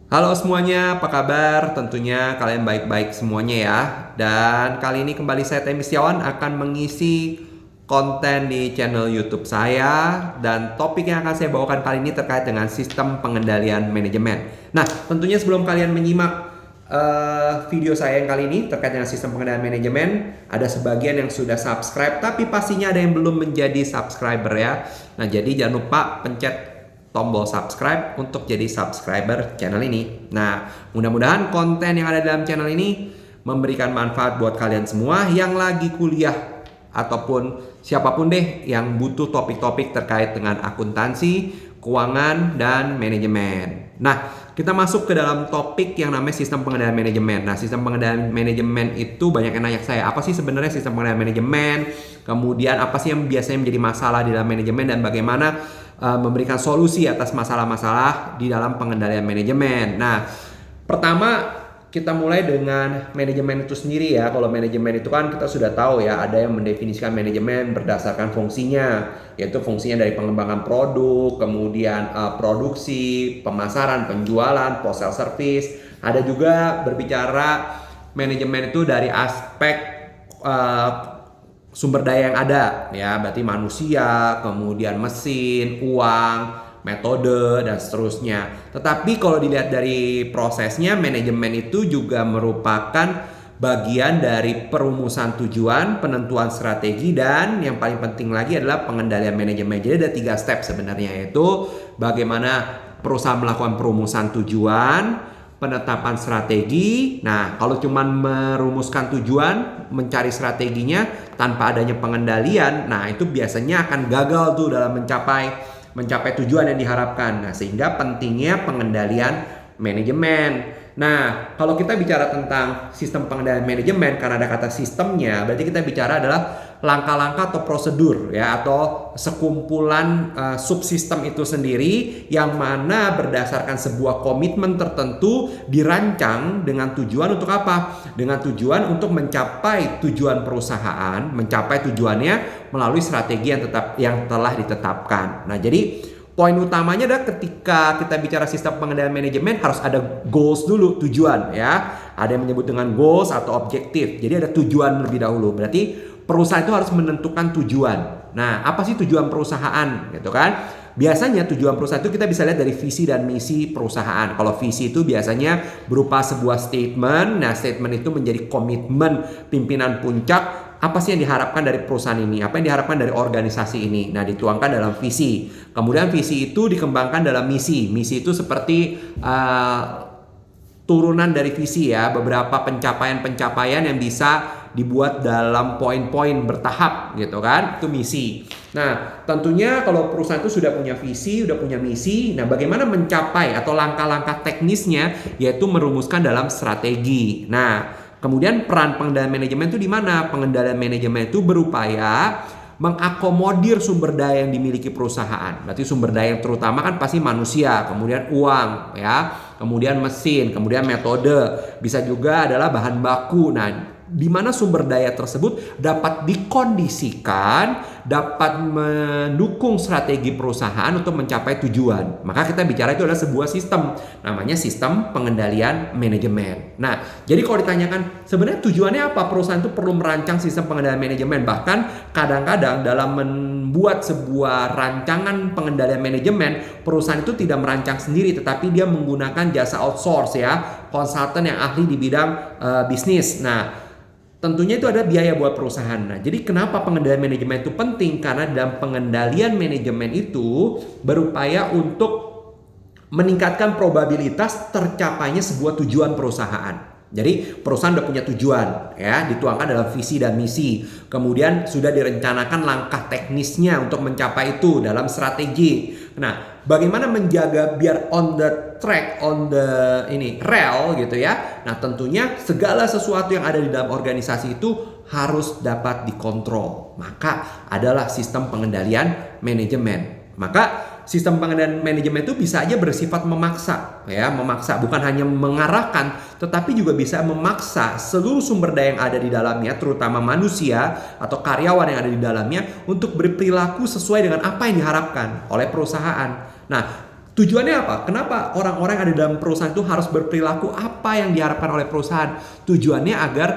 Halo semuanya, apa kabar? Tentunya kalian baik-baik semuanya ya. Dan kali ini kembali saya Temi Setiawan akan mengisi konten di channel YouTube saya. Dan topik yang akan saya bawakan kali ini terkait dengan sistem pengendalian manajemen. Nah, tentunya sebelum kalian menyimak video saya yang kali ini terkait dengan sistem pengendalian manajemen, ada sebagian yang sudah subscribe, tapi pastinya ada yang belum menjadi subscriber ya. Nah, jadi jangan lupa pencet tombol subscribe untuk jadi subscriber channel ini. Nah, mudah-mudahan konten yang ada dalam channel ini memberikan manfaat buat kalian semua yang lagi kuliah ataupun siapapun deh yang butuh topik-topik terkait dengan akuntansi, keuangan, dan manajemen. Nah, kita masuk ke dalam topik yang namanya sistem pengendalian manajemen. Nah, sistem pengendalian manajemen itu banyak yang nanya ke saya, apa sih sebenarnya sistem pengendalian manajemen? Kemudian apa sih yang biasanya menjadi masalah di dalam manajemen dan bagaimana memberikan solusi atas masalah-masalah di dalam pengendalian manajemen. Nah, pertama kita mulai dengan manajemen itu sendiri ya. Kalau manajemen itu kan kita sudah tahu ya, ada yang mendefinisikan manajemen berdasarkan fungsinya, yaitu fungsinya dari pengembangan produk, kemudian produksi, pemasaran, penjualan, post sale service. Ada juga berbicara manajemen itu dari aspek sumber daya yang ada ya, berarti manusia, kemudian mesin, uang, metode, dan seterusnya. Tetapi kalau dilihat dari prosesnya, manajemen itu juga merupakan bagian dari perumusan tujuan, penentuan strategi, dan yang paling penting lagi adalah pengendalian manajemen. Jadi ada 3 step sebenarnya, yaitu bagaimana perusahaan melakukan perumusan tujuan, penetapan strategi. Nah, kalau cuma merumuskan tujuan, mencari strateginya tanpa adanya pengendalian, nah itu biasanya akan gagal tuh dalam mencapai tujuan yang diharapkan. Nah, sehingga pentingnya pengendalian manajemen. Nah, kalau kita bicara tentang sistem pengendalian manajemen, karena ada kata sistemnya, berarti kita bicara adalah langkah-langkah atau prosedur ya, atau sekumpulan subsistem itu sendiri yang mana berdasarkan sebuah komitmen tertentu dirancang dengan tujuan untuk apa? Dengan tujuan untuk mencapai tujuan perusahaan, mencapai tujuannya melalui strategi yang telah ditetapkan. Nah, jadi poin utamanya adalah ketika kita bicara sistem pengendalian manajemen harus ada goals dulu, tujuan ya. Ada yang menyebut dengan goals atau objektif. Jadi ada tujuan lebih dahulu. Berarti perusahaan itu harus menentukan tujuan. Nah, apa sih tujuan perusahaan gitu kan? Biasanya tujuan perusahaan itu kita bisa lihat dari visi dan misi perusahaan. Kalau visi itu biasanya berupa sebuah statement. Nah, statement itu menjadi komitmen pimpinan puncak. Apa sih yang diharapkan dari perusahaan ini? Apa yang diharapkan dari organisasi ini? Nah, dituangkan dalam visi. Kemudian visi itu dikembangkan dalam misi. Misi itu seperti turunan dari visi ya, beberapa pencapaian-pencapaian yang bisa dibuat dalam poin-poin bertahap gitu kan, itu misi. Nah, tentunya kalau perusahaan itu sudah punya visi, sudah punya misi, nah bagaimana mencapai atau langkah-langkah teknisnya, yaitu merumuskan dalam strategi. Nah, kemudian peran pengendalian manajemen itu di mana? Pengendalian manajemen itu berupaya mengakomodir sumber daya yang dimiliki perusahaan. Berarti sumber daya yang terutama kan pasti manusia, kemudian uang ya, kemudian mesin, kemudian metode, bisa juga adalah bahan baku. Nah, di mana sumber daya tersebut dapat dikondisikan, dapat mendukung strategi perusahaan untuk mencapai tujuan. Maka kita bicara itu adalah sebuah sistem, namanya sistem pengendalian manajemen. Nah, jadi kalau ditanyakan sebenarnya tujuannya apa, perusahaan itu perlu merancang sistem pengendalian manajemen. Bahkan kadang-kadang dalam membuat sebuah rancangan pengendalian manajemen, perusahaan itu tidak merancang sendiri, tetapi dia menggunakan jasa outsource ya, konsultan yang ahli di bidang bisnis. Nah, tentunya itu ada biaya buat perusahaan. Nah, jadi kenapa pengendalian manajemen itu penting? Karena dalam pengendalian manajemen itu berupaya untuk meningkatkan probabilitas tercapainya sebuah tujuan perusahaan. Jadi perusahaan udah punya tujuan ya, dituangkan dalam visi dan misi. Kemudian sudah direncanakan langkah teknisnya untuk mencapai itu dalam strategi. Nah, bagaimana menjaga biar on the track, on the rel gitu ya. Nah, tentunya segala sesuatu yang ada di dalam organisasi itu harus dapat dikontrol. Maka adalah sistem pengendalian manajemen. Maka sistem pengendalian manajemen itu bisa aja bersifat memaksa ya, memaksa bukan hanya mengarahkan, tetapi juga bisa memaksa seluruh sumber daya yang ada di dalamnya, terutama manusia atau karyawan yang ada di dalamnya untuk berperilaku sesuai dengan apa yang diharapkan oleh perusahaan. Nah, Tujuannya apa? Kenapa orang-orang yang ada dalam perusahaan itu harus berperilaku apa yang diharapkan oleh perusahaan? Tujuannya agar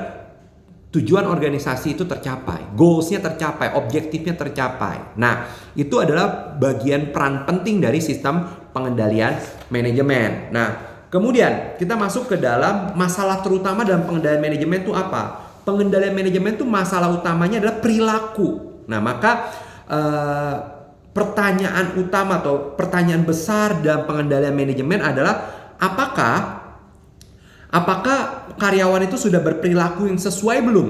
tujuan organisasi itu tercapai, goals-nya tercapai, objektifnya tercapai. Nah, itu adalah bagian peran penting dari sistem pengendalian manajemen. Nah, kemudian kita masuk ke dalam masalah terutama dalam pengendalian manajemen itu apa? Pengendalian manajemen itu masalah utamanya adalah perilaku. Nah, maka pertanyaan utama atau pertanyaan besar dalam pengendalian manajemen adalah apakah karyawan itu sudah berperilaku yang sesuai belum?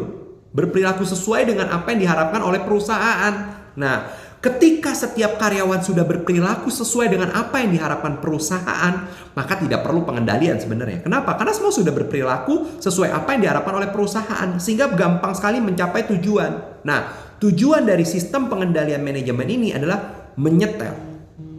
Berperilaku sesuai dengan apa yang diharapkan oleh perusahaan. Nah, ketika setiap karyawan sudah berperilaku sesuai dengan apa yang diharapkan perusahaan, maka tidak perlu pengendalian sebenarnya. Kenapa? Karena semua sudah berperilaku sesuai apa yang diharapkan oleh perusahaan, sehingga gampang sekali mencapai tujuan. Nah, tujuan dari sistem pengendalian manajemen ini adalah menyetel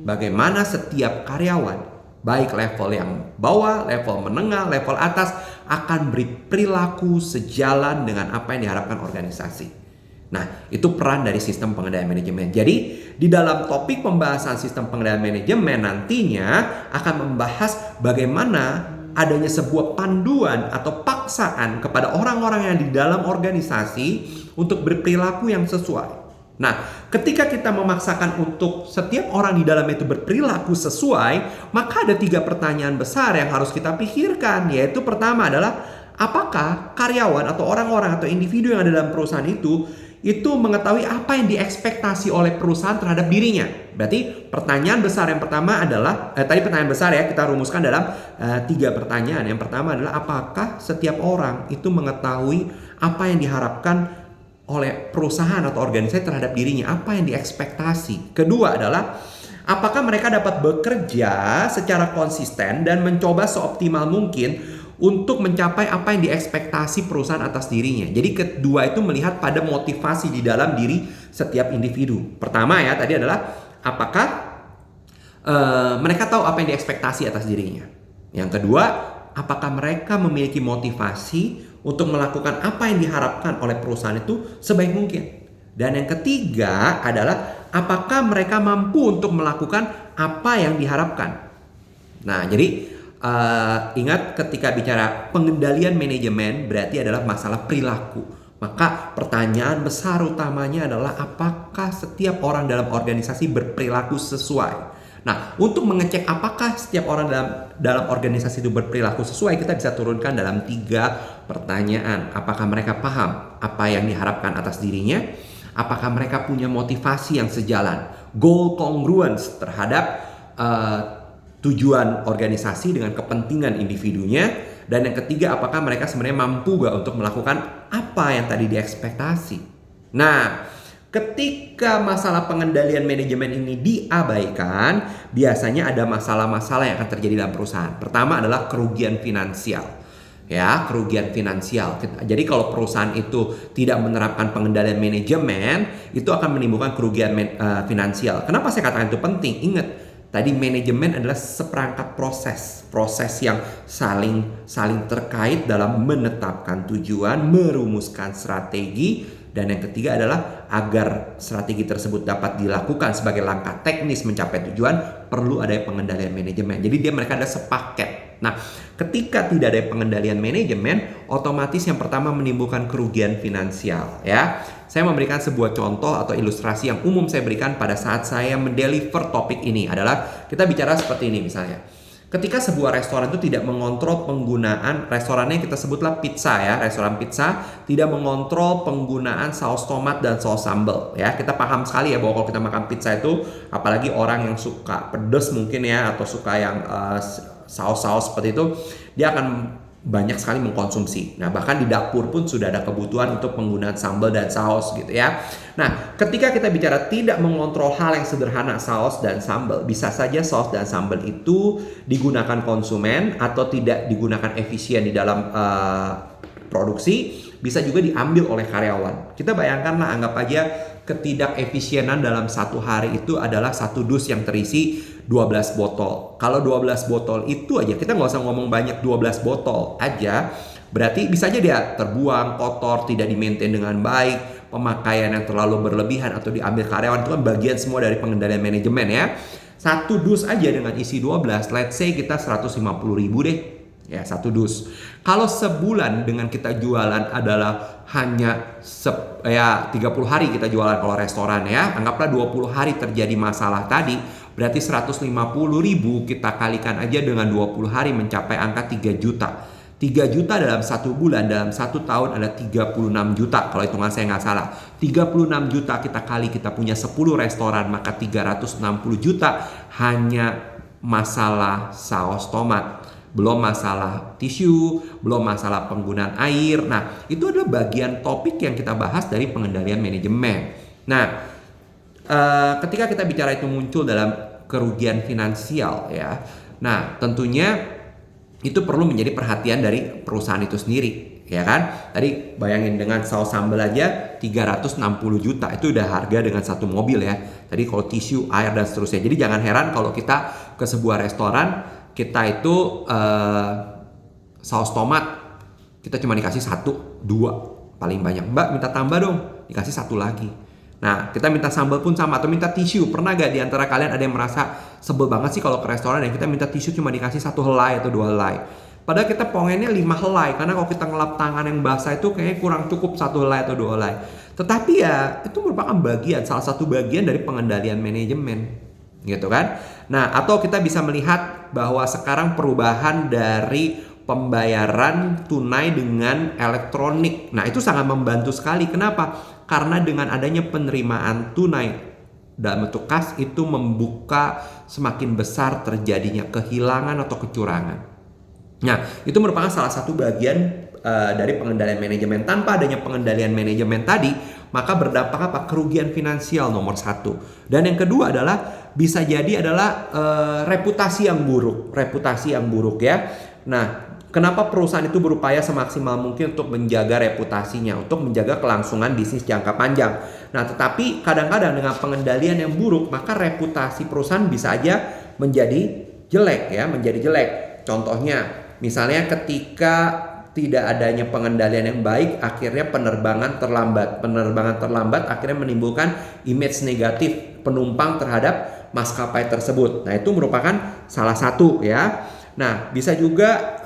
bagaimana setiap karyawan, baik level yang bawah, level menengah, level atas, akan berperilaku sejalan dengan apa yang diharapkan organisasi. Nah, itu peran dari sistem pengendalian manajemen. Jadi, di dalam topik pembahasan sistem pengendalian manajemen nantinya akan membahas bagaimana adanya sebuah panduan atau paksaan kepada orang-orang yang di dalam organisasi untuk berperilaku yang sesuai. Nah, ketika kita memaksakan untuk setiap orang di dalam itu berperilaku sesuai, maka ada 3 pertanyaan besar yang harus kita pikirkan, yaitu pertama adalah apakah karyawan atau orang-orang atau individu yang ada dalam perusahaan itu mengetahui apa yang diekspektasi oleh perusahaan terhadap dirinya. Berarti pertanyaan besar yang pertama adalah, tadi pertanyaan besar ya, kita rumuskan dalam 3 pertanyaan. Yang pertama adalah apakah setiap orang itu mengetahui apa yang diharapkan oleh perusahaan atau organisasi terhadap dirinya, apa yang diekspektasi. Kedua adalah apakah mereka dapat bekerja secara konsisten dan mencoba seoptimal mungkin untuk mencapai apa yang diekspektasi perusahaan atas dirinya. Jadi kedua itu melihat pada motivasi di dalam diri setiap individu. Pertama ya tadi adalah apakah mereka tahu apa yang diekspektasi atas dirinya. Yang kedua, apakah mereka memiliki motivasi untuk melakukan apa yang diharapkan oleh perusahaan itu sebaik mungkin. Dan yang ketiga adalah apakah mereka mampu untuk melakukan apa yang diharapkan. Nah, jadi ingat ketika bicara pengendalian manajemen berarti adalah masalah perilaku. Maka pertanyaan besar utamanya adalah apakah setiap orang dalam organisasi berperilaku sesuai. Nah, untuk mengecek apakah setiap orang dalam organisasi itu berperilaku sesuai, kita bisa turunkan dalam 3 pertanyaan. Apakah mereka paham apa yang diharapkan atas dirinya? Apakah mereka punya motivasi yang sejalan? Goal congruence terhadap tujuan organisasi dengan kepentingan individunya. Dan yang ketiga, apakah mereka sebenarnya mampu gak untuk melakukan apa yang tadi diekspektasi? Nah, ketika masalah pengendalian manajemen ini diabaikan, biasanya ada masalah-masalah yang akan terjadi dalam perusahaan. Pertama adalah kerugian finansial. Ya, kerugian finansial. Jadi kalau perusahaan itu tidak menerapkan pengendalian manajemen, itu akan menimbulkan kerugian finansial. Kenapa saya katakan itu penting? Ingat, tadi manajemen adalah seperangkat proses yang saling terkait dalam menetapkan tujuan, merumuskan strategi. Dan yang ketiga adalah agar strategi tersebut dapat dilakukan sebagai langkah teknis mencapai tujuan, perlu ada pengendalian manajemen. Jadi mereka ada sepaket. Nah, ketika tidak ada pengendalian manajemen, otomatis yang pertama menimbulkan kerugian finansial. Ya, saya memberikan sebuah contoh atau ilustrasi yang umum saya berikan pada saat saya mendeliver topik ini adalah kita bicara seperti ini misalnya. Ketika sebuah restoran itu tidak mengontrol penggunaan, restorannya kita sebutlah pizza ya, restoran pizza tidak mengontrol penggunaan saus tomat dan saus sambal ya. Kita paham sekali ya bahwa kalau kita makan pizza itu, apalagi orang yang suka pedas mungkin ya, atau suka yang saus-saus seperti itu, dia akan banyak sekali mengkonsumsi. Nah, bahkan di dapur pun sudah ada kebutuhan untuk penggunaan sambal dan saus gitu ya. Nah, ketika kita bicara tidak mengontrol hal yang sederhana saus dan sambal, bisa saja saus dan sambal itu digunakan konsumen atau tidak digunakan efisien di dalam produksi, bisa juga diambil oleh karyawan. Kita bayangkanlah, anggap aja ketidakefisienan dalam satu hari itu adalah satu dus yang terisi 12 botol. Kalau 12 botol itu aja, kita nggak usah ngomong banyak, 12 botol aja, berarti bisa aja dia terbuang, kotor, tidak di-maintain dengan baik, pemakaian yang terlalu berlebihan atau diambil karyawan, itu kan bagian semua dari pengendalian manajemen ya. Satu dus aja dengan isi 12, let's say kita 150.000 deh. Ya, satu dus. Kalau sebulan dengan kita jualan adalah hanya 30 hari kita jualan kalau restoran ya. Anggaplah 20 hari terjadi masalah tadi, berarti 150.000 kita kalikan aja dengan 20 hari mencapai angka 3 juta. 3 juta dalam satu bulan, dalam satu tahun ada 36 juta. Kalau hitungan saya nggak salah. 36 juta kita kali kita punya 10 restoran, maka 360 juta hanya masalah saus tomat. Belum masalah tisu, belum masalah penggunaan air. Nah, itu adalah bagian topik yang kita bahas dari pengendalian manajemen. Nah, ketika kita bicara itu muncul dalam kerugian finansial ya. Nah, tentunya itu perlu menjadi perhatian dari perusahaan itu sendiri, ya kan? Tadi bayangin dengan saus sambal aja 360 juta, itu udah harga dengan satu mobil ya. Tadi kalau tisu, air dan seterusnya. Jadi jangan heran kalau kita ke sebuah restoran, kita itu saus tomat kita cuma dikasih 1, 2 paling banyak. Mbak minta tambah dong, dikasih 1 lagi. Nah, kita minta sambal pun sama, atau minta tisu. Pernah gak diantara kalian ada yang merasa sebel banget sih kalau ke restoran dan kita minta tisu cuma dikasih 1 helai atau 2 helai? Padahal kita pengennya 5 helai, karena kalau kita ngelap tangan yang basah itu kayaknya kurang cukup 1 helai atau 2 helai. Tetapi ya, itu merupakan salah satu bagian dari pengendalian manajemen, gitu kan? Nah, atau kita bisa melihat bahwa sekarang perubahan dari pembayaran tunai dengan elektronik. Nah, itu sangat membantu sekali. Kenapa? Karena dengan adanya penerimaan tunai dalam bentuk kas itu membuka semakin besar terjadinya kehilangan atau kecurangan. Nah, itu merupakan salah satu bagian dari pengendalian manajemen. Tanpa adanya pengendalian manajemen tadi, maka berdampak apa? Kerugian finansial nomor 1. Dan yang kedua adalah bisa jadi adalah reputasi yang buruk ya. Nah, kenapa perusahaan itu berupaya semaksimal mungkin untuk menjaga reputasinya, untuk menjaga kelangsungan bisnis jangka panjang. Nah, tetapi kadang-kadang dengan pengendalian yang buruk, maka reputasi perusahaan bisa aja menjadi jelek ya, Contohnya, misalnya ketika tidak adanya pengendalian yang baik, akhirnya penerbangan terlambat akhirnya menimbulkan image negatif penumpang terhadap maskapai tersebut. Nah, itu merupakan salah satu ya. Nah, bisa juga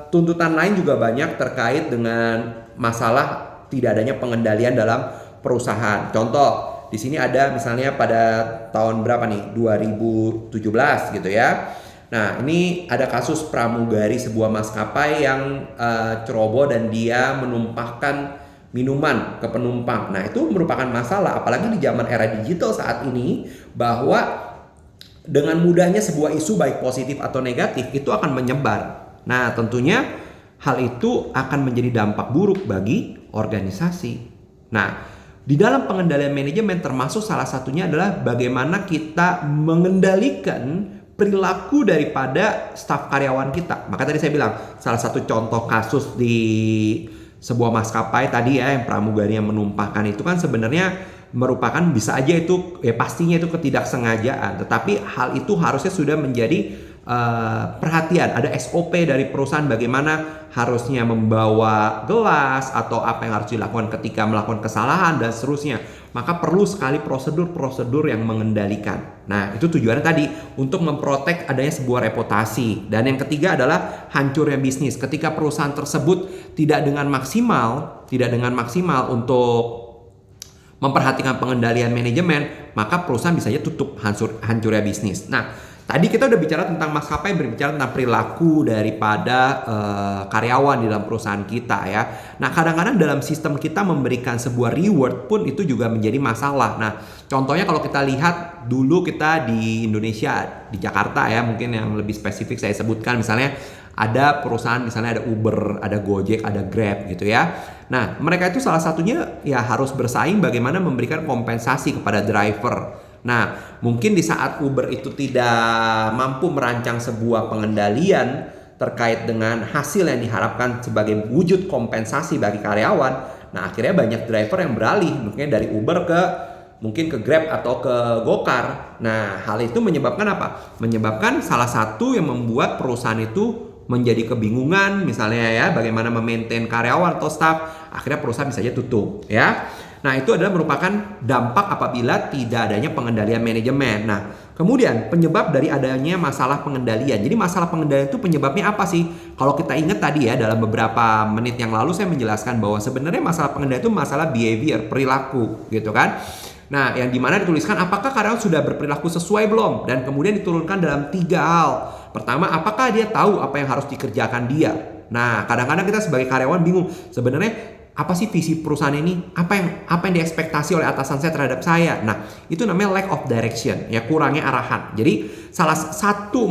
tuntutan lain juga banyak terkait dengan masalah tidak adanya pengendalian dalam perusahaan. Contoh, di sini ada misalnya pada tahun berapa nih? 2017 gitu ya. Nah, ini ada kasus pramugari sebuah maskapai yang ceroboh dan dia menumpahkan minuman ke penumpang. Nah, itu merupakan masalah, apalagi di zaman era digital saat ini, bahwa dengan mudahnya sebuah isu baik positif atau negatif itu akan menyebar. Nah, tentunya hal itu akan menjadi dampak buruk bagi organisasi. Nah, di dalam pengendalian manajemen termasuk salah satunya adalah bagaimana kita mengendalikan perilaku daripada staf karyawan kita. Maka tadi saya bilang salah satu contoh kasus di sebuah maskapai tadi ya, yang pramugari yang menumpahkan itu kan sebenarnya merupakan bisa aja itu ya pastinya itu ketidaksengajaan, tetapi hal itu harusnya sudah menjadi perhatian. Ada SOP dari perusahaan bagaimana harusnya membawa gelas atau apa yang harus dilakukan ketika melakukan kesalahan dan seterusnya. Maka perlu sekali prosedur-prosedur yang mengendalikan. Nah, itu tujuannya tadi untuk memprotek adanya sebuah reputasi. Dan yang ketiga adalah hancurnya bisnis. Ketika perusahaan tersebut tidak dengan maksimal untuk memperhatikan pengendalian manajemen, maka perusahaan bisa aja tutup, hancurnya bisnis. Nah, tadi kita udah bicara tentang maskapai, berbicara tentang perilaku daripada karyawan di dalam perusahaan kita ya. Nah, kadang-kadang dalam sistem kita memberikan sebuah reward pun itu juga menjadi masalah. Nah, contohnya kalau kita lihat dulu kita di Indonesia, di Jakarta ya, mungkin yang lebih spesifik saya sebutkan, misalnya ada perusahaan, misalnya ada Uber, ada Gojek, ada Grab gitu ya. Nah, mereka itu salah satunya ya harus bersaing bagaimana memberikan kompensasi kepada driver. Nah, mungkin di saat Uber itu tidak mampu merancang sebuah pengendalian terkait dengan hasil yang diharapkan sebagai wujud kompensasi bagi karyawan, nah akhirnya banyak driver yang beralih mungkin dari Uber mungkin ke Grab atau ke Gokar. Nah, hal itu menyebabkan apa? Menyebabkan salah satu yang membuat perusahaan itu menjadi kebingungan, misalnya ya, bagaimana memaintain karyawan atau staff, akhirnya perusahaan bisa aja tutup ya. Nah, itu adalah merupakan dampak apabila tidak adanya pengendalian manajemen. Nah, kemudian penyebab dari adanya masalah pengendalian. Jadi masalah pengendalian itu penyebabnya apa sih? Kalau kita ingat tadi ya, dalam beberapa menit yang lalu saya menjelaskan bahwa sebenarnya masalah pengendalian itu masalah behavior, perilaku gitu kan. Nah, yang dimana dituliskan apakah karyawan sudah berperilaku sesuai belum? Dan kemudian diturunkan dalam 3 hal. Pertama, apakah dia tahu apa yang harus dikerjakan dia? Nah, kadang-kadang kita sebagai karyawan bingung, sebenarnya apa sih visi perusahaan ini? Apa yang diekspektasi oleh atasan saya terhadap saya? Nah, itu namanya lack of direction, ya, kurangnya arahan. Jadi, salah satu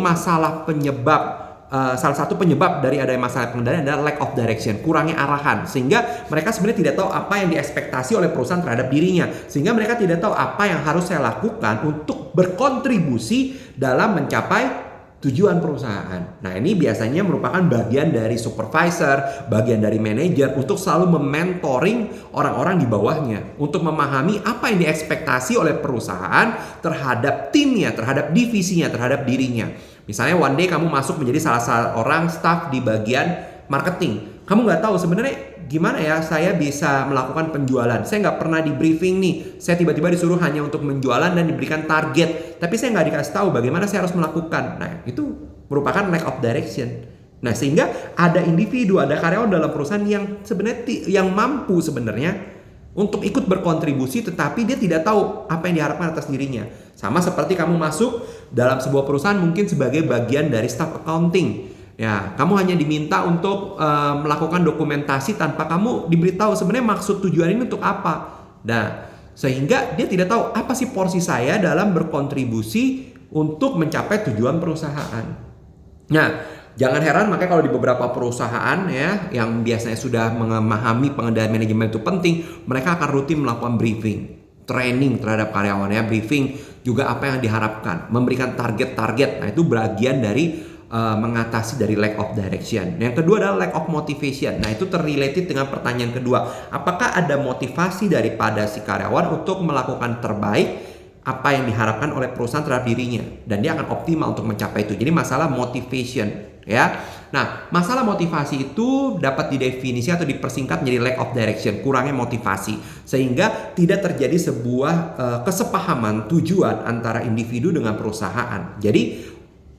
penyebab dari adanya masalah pengendalian adalah lack of direction, kurangnya arahan, sehingga mereka sebenarnya tidak tahu apa yang diekspektasi oleh perusahaan terhadap dirinya, sehingga mereka tidak tahu apa yang harus saya lakukan untuk berkontribusi dalam mencapai tujuan perusahaan. Nah, ini biasanya merupakan bagian dari supervisor, bagian dari manajer untuk selalu mementoring orang-orang di bawahnya untuk memahami apa yang diekspektasi oleh perusahaan terhadap timnya, terhadap divisinya, terhadap dirinya. Misalnya one day kamu masuk menjadi salah seorang staff di bagian marketing. Kamu nggak tahu sebenarnya gimana ya saya bisa melakukan penjualan. Saya nggak pernah di briefing nih. Saya tiba-tiba disuruh hanya untuk menjualan dan diberikan target. Tapi saya nggak dikasih tahu bagaimana saya harus melakukan. Nah, itu merupakan lack of direction. Nah, sehingga ada individu, ada karyawan dalam perusahaan yang sebenarnya yang mampu sebenarnya untuk ikut berkontribusi, tetapi dia tidak tahu apa yang diharapkan atas dirinya. Sama seperti kamu masuk dalam sebuah perusahaan mungkin sebagai bagian dari staff accounting. Ya, kamu hanya diminta untuk melakukan dokumentasi tanpa kamu diberitahu sebenarnya maksud tujuan ini untuk apa. Nah, sehingga dia tidak tahu apa sih porsi saya dalam berkontribusi untuk mencapai tujuan perusahaan. Nah, jangan heran makanya kalau di beberapa perusahaan ya yang biasanya sudah memahami pengendalian manajemen itu penting, mereka akan rutin melakukan briefing, training terhadap karyawan ya, briefing juga apa yang diharapkan, memberikan target-target. Nah, itu bagian dari mengatasi dari lack of direction. Yang kedua adalah lack of motivation. Nah, itu terrelated dengan pertanyaan kedua. Apakah ada motivasi daripada si karyawan untuk melakukan terbaik apa yang diharapkan oleh perusahaan terhadap dirinya, dan dia akan optimal untuk mencapai itu. Jadi masalah motivation ya. Nah, masalah motivasi itu dapat didefinisi atau dipersingkat menjadi lack of direction, kurangnya motivasi, sehingga tidak terjadi sebuah kesepahaman tujuan antara individu dengan perusahaan. Jadi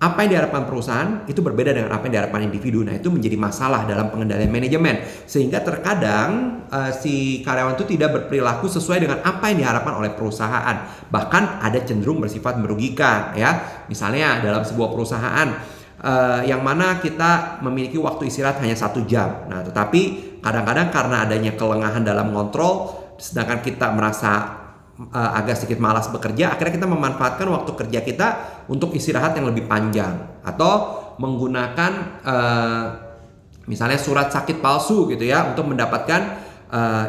apa yang diharapkan perusahaan itu berbeda dengan apa yang diharapkan individu. Nah, itu menjadi masalah dalam pengendalian manajemen. Sehingga terkadang si karyawan itu tidak berperilaku sesuai dengan apa yang diharapkan oleh perusahaan. Bahkan ada cenderung bersifat merugikan ya. Misalnya dalam sebuah perusahaan yang mana kita memiliki waktu istirahat hanya 1 jam. Nah, tetapi kadang-kadang karena adanya kelengahan dalam kontrol, sedangkan kita merasa agak sedikit malas bekerja, akhirnya kita memanfaatkan waktu kerja kita untuk istirahat yang lebih panjang, atau menggunakan misalnya surat sakit palsu gitu ya untuk mendapatkan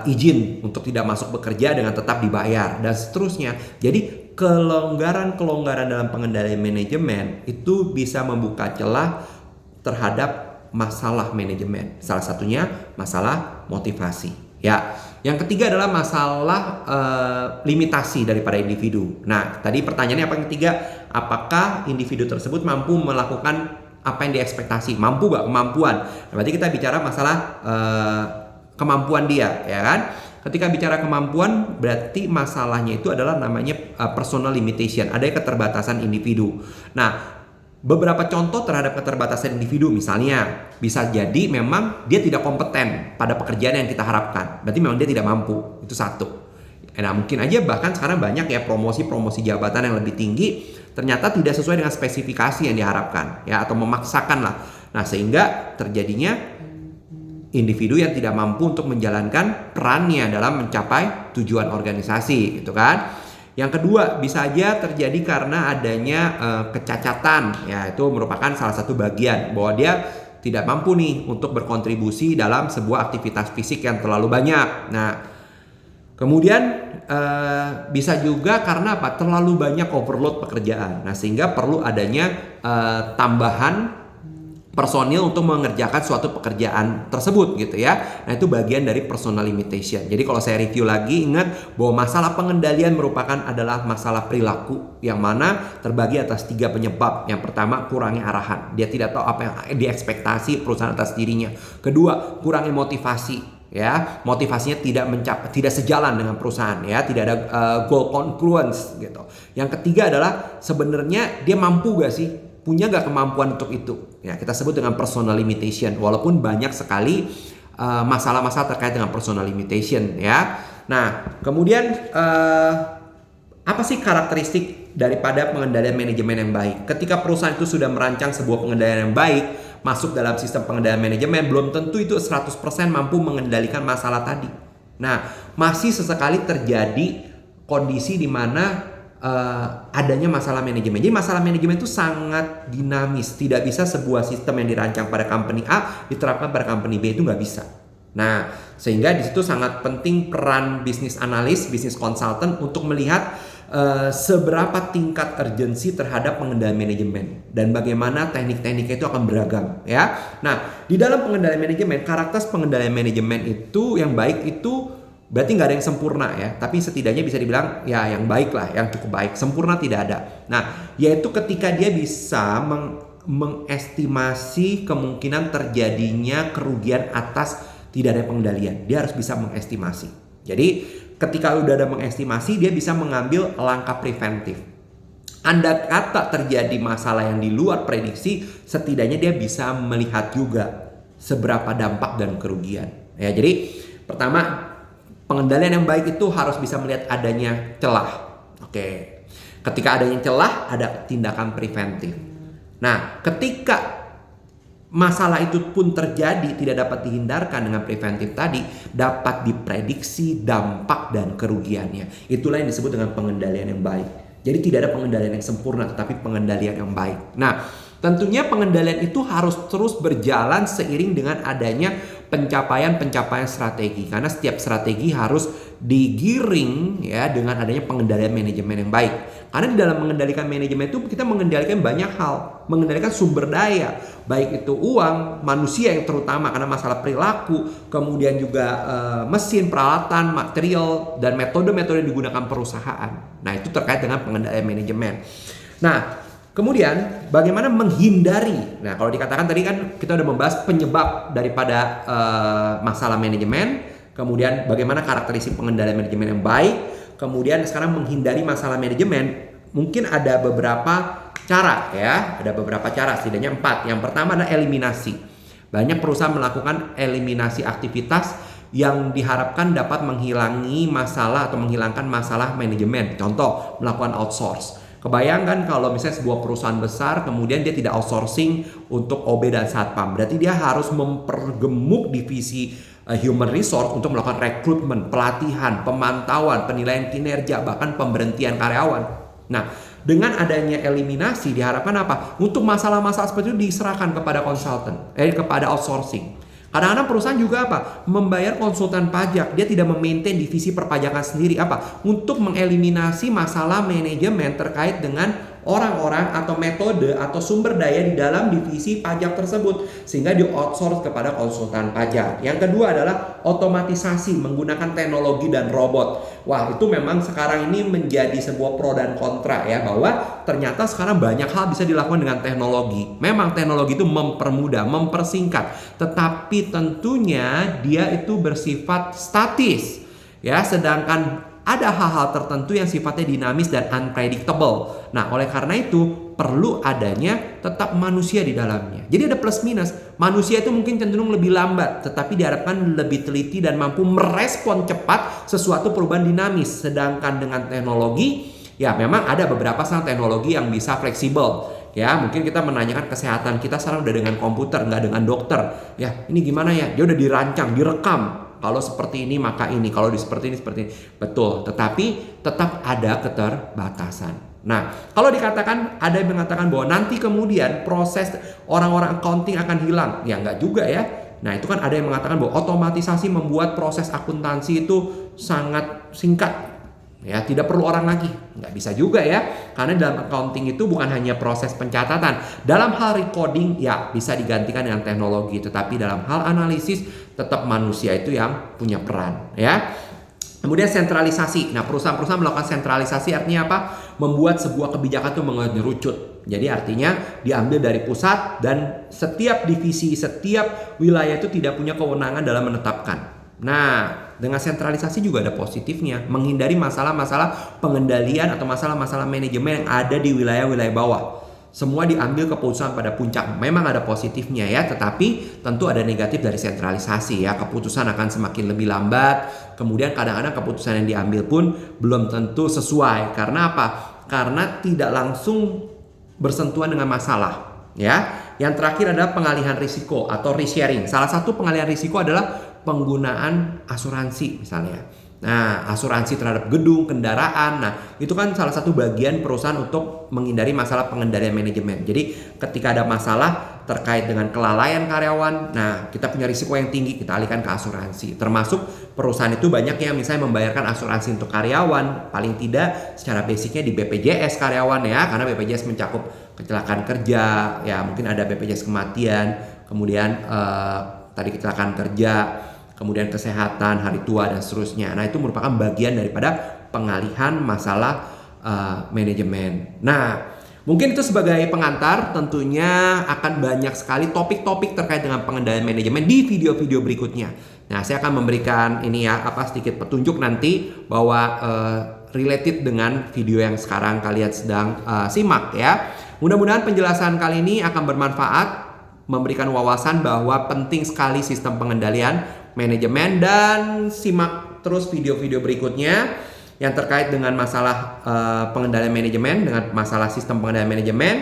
izin untuk tidak masuk bekerja dengan tetap dibayar dan seterusnya. Jadi kelonggaran-kelonggaran dalam pengendalian manajemen itu bisa membuka celah terhadap masalah manajemen. Salah satunya masalah motivasi ya. Yang ketiga adalah masalah limitasi daripada individu. Nah, tadi pertanyaannya apa yang ketiga? Apakah individu tersebut mampu melakukan apa yang diekspektasi? Mampu gak? Kemampuan. Nah, berarti kita bicara masalah kemampuan dia, ya kan? Ketika bicara kemampuan, berarti masalahnya itu adalah namanya personal limitation. Ada keterbatasan individu. Nah, beberapa contoh terhadap keterbatasan individu, misalnya bisa jadi memang dia tidak kompeten pada pekerjaan yang kita harapkan. Berarti memang dia tidak mampu. Itu satu. Nah, mungkin aja bahkan sekarang banyak ya promosi jabatan yang lebih tinggi ternyata tidak sesuai dengan spesifikasi yang diharapkan ya, atau memaksakan lah. Nah, sehingga terjadinya individu yang tidak mampu untuk menjalankan perannya dalam mencapai tujuan organisasi gitu kan. Yang kedua, bisa aja terjadi karena adanya kecacatan, ya itu merupakan salah satu bagian bahwa dia tidak mampu nih untuk berkontribusi dalam sebuah aktivitas fisik yang terlalu banyak. Nah, kemudian bisa juga karena apa? Terlalu banyak overload pekerjaan. Nah, sehingga perlu adanya tambahan personil untuk mengerjakan suatu pekerjaan tersebut gitu ya. Nah, itu bagian dari personal limitation. Jadi kalau saya review lagi, ingat bahwa masalah pengendalian merupakan adalah masalah perilaku yang mana terbagi atas 3 penyebab. Yang pertama, kurangnya arahan. Dia tidak tahu apa yang diekspektasi perusahaan atas dirinya. Kedua, kurangnya motivasi ya, motivasinya tidak sejalan dengan perusahaan, ya, tidak ada goal congruence gitu. Yang ketiga adalah sebenarnya dia mampu gak sih, punya gak kemampuan untuk itu, ya, kita sebut dengan personal limitation, walaupun banyak sekali masalah-masalah terkait dengan personal limitation, ya. Nah, kemudian apa sih karakteristik daripada pengendalian manajemen yang baik? Ketika perusahaan itu sudah merancang sebuah pengendalian yang baik, masuk dalam sistem pengendalian manajemen, belum tentu itu 100% mampu mengendalikan masalah tadi. Nah, masih sesekali terjadi kondisi di mana adanya masalah manajemen. Jadi masalah manajemen itu sangat dinamis. Tidak bisa sebuah sistem yang dirancang pada company A diterapkan pada company B, itu nggak bisa. Nah, sehingga di situ sangat penting peran bisnis analis, bisnis consultant untuk melihat seberapa tingkat urgensi terhadap pengendalian manajemen dan bagaimana teknik-tekniknya itu akan beragam, ya. Nah, di dalam pengendalian manajemen, karakter pengendalian manajemen itu yang baik itu berarti nggak ada yang sempurna, ya, tapi setidaknya bisa dibilang ya yang baik lah, yang cukup baik. Sempurna tidak ada. Nah, yaitu ketika dia bisa mengestimasi kemungkinan terjadinya kerugian atas tidak ada pengendalian. Dia harus bisa mengestimasi. Jadi ketika udah ada mengestimasi, dia bisa mengambil langkah preventif. Andai kata terjadi masalah yang di luar prediksi, setidaknya dia bisa melihat juga seberapa dampak dan kerugian. Ya, jadi pertama, pengendalian yang baik itu harus bisa melihat adanya celah. Oke. Ketika adanya celah, ada tindakan preventif. Nah, ketika masalah itu pun terjadi, tidak dapat dihindarkan dengan preventif tadi, dapat diprediksi dampak dan kerugiannya. Itulah yang disebut dengan pengendalian yang baik. Jadi tidak ada pengendalian yang sempurna, tetapi pengendalian yang baik. Nah, tentunya pengendalian itu harus terus berjalan seiring dengan adanya pencapaian strategi. Karena setiap strategi harus digiring, ya, dengan adanya pengendalian manajemen yang baik. Karena di dalam mengendalikan manajemen itu kita mengendalikan banyak hal, mengendalikan sumber daya, baik itu uang, manusia yang terutama karena masalah perilaku, kemudian juga mesin, peralatan, material, dan metode-metode yang digunakan perusahaan. Nah, itu terkait dengan pengendalian manajemen. Nah, kemudian bagaimana menghindari? Nah, kalau dikatakan tadi kan kita udah membahas penyebab daripada masalah manajemen, kemudian bagaimana karakteristik pengendalian manajemen yang baik, kemudian sekarang menghindari masalah manajemen. Mungkin ada beberapa cara, ya, ada beberapa cara, setidaknya 4. Yang pertama adalah eliminasi. Banyak perusahaan melakukan eliminasi aktivitas yang diharapkan dapat menghilangi masalah atau menghilangkan masalah manajemen. Contoh, melakukan outsource. Kebayangkan kalau misalnya sebuah perusahaan besar kemudian dia tidak outsourcing untuk OB dan satpam. Berarti dia harus mempergemuk divisi human resource untuk melakukan rekrutmen, pelatihan, pemantauan, penilaian kinerja, bahkan pemberhentian karyawan. Nah, dengan adanya eliminasi diharapkan apa? Untuk masalah-masalah seperti itu diserahkan kepada konsultan, kepada outsourcing. Kadang-kadang perusahaan juga apa? Membayar konsultan pajak. Dia tidak memaintain divisi perpajakan sendiri. Apa? Untuk mengeliminasi masalah manajemen terkait dengan orang-orang atau metode atau sumber daya di dalam divisi pajak tersebut, sehingga di outsource kepada konsultan pajak. Yang kedua adalah otomatisasi menggunakan teknologi dan robot. Wah, itu memang sekarang ini menjadi sebuah pro dan kontra, ya, bahwa ternyata sekarang banyak hal bisa dilakukan dengan teknologi. Memang teknologi itu mempermudah, mempersingkat, tetapi tentunya dia itu bersifat statis, ya, sedangkan ada hal-hal tertentu yang sifatnya dinamis dan unpredictable. Nah, oleh karena itu perlu adanya tetap manusia di dalamnya. Jadi ada plus minus. Manusia itu mungkin cenderung lebih lambat, tetapi diharapkan lebih teliti dan mampu merespon cepat sesuatu perubahan dinamis. Sedangkan dengan teknologi, ya memang ada beberapa teknologi yang bisa fleksibel. Ya, mungkin kita menanyakan kesehatan kita sekarang udah dengan komputer, nggak dengan dokter. Ya, ini gimana ya? Dia udah dirancang, direkam. Kalau seperti ini maka ini, kalau seperti ini seperti ini. Betul, tetapi tetap ada keterbatasan. Nah, kalau dikatakan ada yang mengatakan bahwa nanti kemudian proses orang-orang accounting akan hilang. Ya enggak juga, ya. Nah, itu kan ada yang mengatakan bahwa otomatisasi membuat proses akuntansi itu sangat singkat. Ya, tidak perlu orang lagi. Nggak bisa juga, ya. Karena dalam accounting itu bukan hanya proses pencatatan. Dalam hal recording, ya bisa digantikan dengan teknologi. Tetapi dalam hal analisis, tetap manusia itu yang punya peran, ya. Kemudian sentralisasi. Nah, perusahaan-perusahaan melakukan sentralisasi artinya apa? Membuat sebuah kebijakan itu mengerucut. Jadi artinya diambil dari pusat dan setiap divisi, setiap wilayah itu tidak punya kewenangan dalam menetapkan. Nah, dengan sentralisasi juga ada positifnya, menghindari masalah-masalah pengendalian atau masalah-masalah manajemen yang ada di wilayah-wilayah bawah. Semua diambil keputusan pada puncak. Memang ada positifnya ya, tetapi tentu ada negatif dari sentralisasi ya. Keputusan akan semakin lebih lambat. Kemudian kadang-kadang keputusan yang diambil pun belum tentu sesuai. Karena apa? Karena tidak langsung bersentuhan dengan masalah ya. Yang terakhir adalah pengalihan risiko atau risk sharing. Salah satu pengalihan risiko adalah penggunaan asuransi misalnya. Nah, asuransi terhadap gedung, kendaraan. Nah, itu kan salah satu bagian perusahaan untuk menghindari masalah pengendalian manajemen. Jadi, ketika ada masalah terkait dengan kelalaian karyawan, nah, kita punya risiko yang tinggi, kita alihkan ke asuransi. Termasuk perusahaan itu banyak yang misalnya membayarkan asuransi untuk karyawan, paling tidak secara basicnya di BPJS karyawan ya, karena BPJS mencakup kecelakaan kerja, ya mungkin ada BPJS kematian, kemudian tadi kecelakaan kerja, kemudian kesehatan, hari tua dan seterusnya. Nah, itu merupakan bagian daripada pengalihan masalah manajemen. Nah, mungkin itu sebagai pengantar, tentunya akan banyak sekali topik-topik terkait dengan pengendalian manajemen di video-video berikutnya. Nah, saya akan memberikan ini ya, sedikit petunjuk nanti bahwa related dengan video yang sekarang kalian sedang simak ya. Mudah-mudahan penjelasan kali ini akan bermanfaat, memberikan wawasan bahwa penting sekali sistem pengendalian manajemen, dan simak terus video-video berikutnya yang terkait dengan masalah pengendalian manajemen, dengan masalah sistem pengendalian manajemen.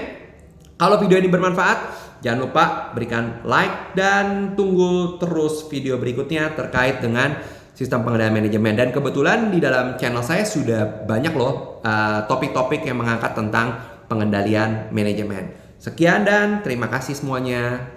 Kalau video ini bermanfaat, jangan lupa berikan like dan tunggu terus video berikutnya terkait dengan sistem pengendalian manajemen. Dan kebetulan di dalam channel saya sudah banyak loh topik-topik yang mengangkat tentang pengendalian manajemen. Sekian dan terima kasih semuanya.